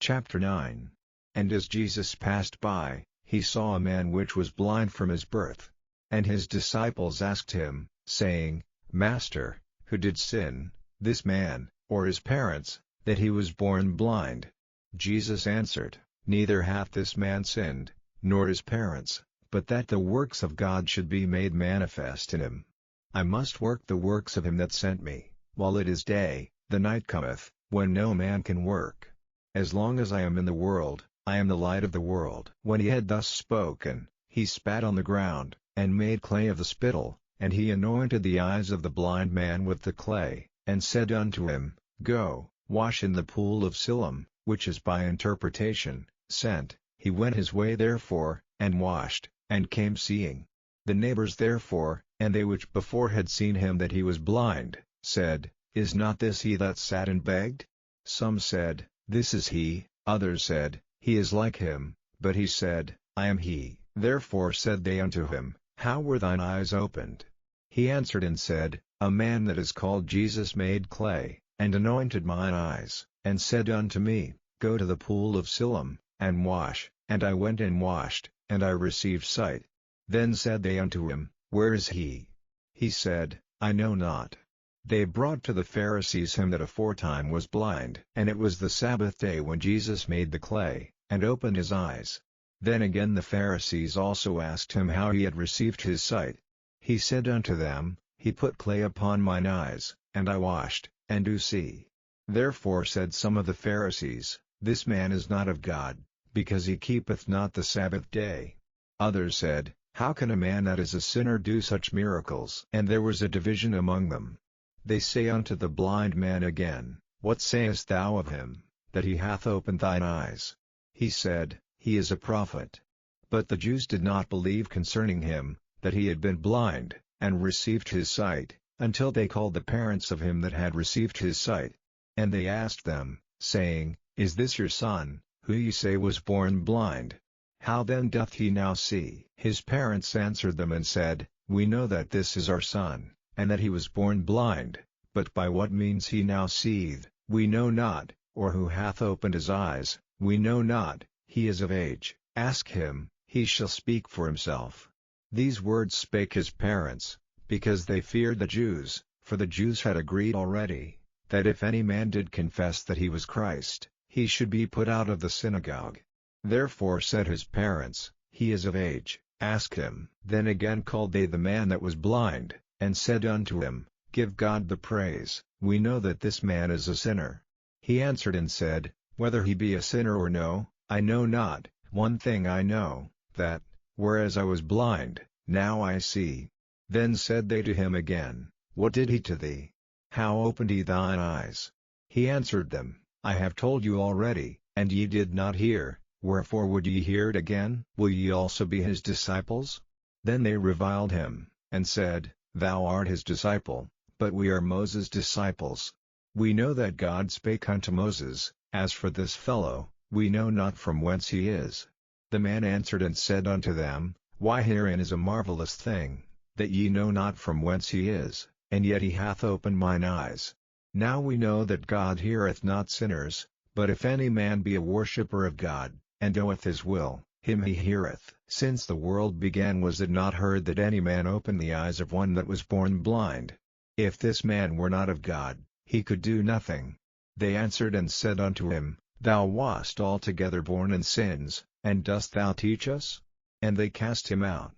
Chapter 9. And as Jesus passed by, he saw a man which was blind from his birth. And his disciples asked him, saying, Master, who did sin, this man, or his parents, that he was born blind? Jesus answered, Neither hath this man sinned, nor his parents, but that the works of God should be made manifest in him. I must work the works of him that sent me, while it is day. The night cometh, when no man can work. As long as I am in the world, I am the light of the world. When he had thus spoken, he spat on the ground, and made clay of the spittle, and he anointed the eyes of the blind man with the clay, and said unto him, Go, wash in the pool of Siloam, which is by interpretation, sent. He went his way therefore, and washed, and came seeing. The neighbors therefore, and they which before had seen him that he was blind, said, Is not this he that sat and begged? Some said, This is he, others said, He is like him, but he said, I am he. Therefore said they unto him, How were thine eyes opened? He answered and said, A man that is called Jesus made clay, and anointed mine eyes, and said unto me, Go to the pool of Siloam, and wash. And I went and washed, and I received sight. Then said they unto him, Where is he? He said, I know not. They brought to the Pharisees him that aforetime was blind. And it was the Sabbath day when Jesus made the clay, and opened his eyes. Then again the Pharisees also asked him how he had received his sight. He said unto them, He put clay upon mine eyes, and I washed, and do see. Therefore said some of the Pharisees, This man is not of God, because he keepeth not the Sabbath day. Others said, How can a man that is a sinner do such miracles? And there was a division among them. They say unto the blind man again, What sayest thou of him, that he hath opened thine eyes? He said, He is a prophet. But the Jews did not believe concerning him, that he had been blind, and received his sight, until they called the parents of him that had received his sight. And they asked them, saying, Is this your son, who ye say was born blind? How then doth he now see? His parents answered them and said, We know that this is our son, and that he was born blind, but by what means he now seeth, we know not, or who hath opened his eyes, we know not. He is of age, ask him, he shall speak for himself. These words spake his parents, because they feared the Jews, for the Jews had agreed already, that if any man did confess that he was Christ, he should be put out of the synagogue. Therefore said his parents, He is of age, ask him. Then again called they the man that was blind, and said unto him, Give God the praise, we know that this man is a sinner. He answered and said, Whether he be a sinner or no, I know not. One thing I know, that, whereas I was blind, now I see. Then said they to him again, What did he to thee? How opened he thine eyes? He answered them, I have told you already, and ye did not hear, wherefore would ye hear it again? Will ye also be his disciples? Then they reviled him, and said, Thou art his disciple, but we are Moses' disciples. We know that God spake unto Moses, as for this fellow, we know not from whence he is. The man answered and said unto them, Why herein is a marvelous thing, that ye know not from whence he is, and yet he hath opened mine eyes. Now we know that God heareth not sinners, but if any man be a worshipper of God, and doeth his will, him he heareth. Since the world began was it not heard that any man opened the eyes of one that was born blind? If this man were not of God, he could do nothing. They answered and said unto him, Thou wast altogether born in sins, and dost thou teach us? And they cast him out.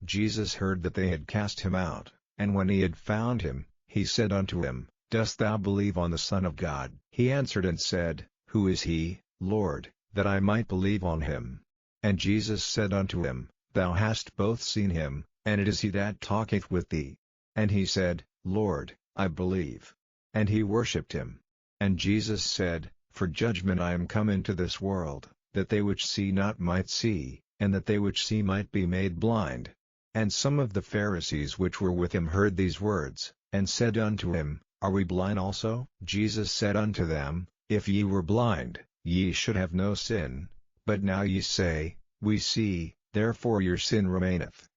Jesus heard that they had cast him out, and when he had found him, he said unto him, Dost thou believe on the Son of God? He answered and said, Who is he, Lord, that I might believe on him? And Jesus said unto him, Thou hast both seen him, and it is he that talketh with thee. And he said, Lord, I believe. And he worshipped him. And Jesus said, For judgment I am come into this world, that they which see not might see, and that they which see might be made blind. And some of the Pharisees which were with him heard these words, and said unto him, Are we blind also? Jesus said unto them, If ye were blind, ye should have no sin. But now ye say, We see, therefore your sin remaineth.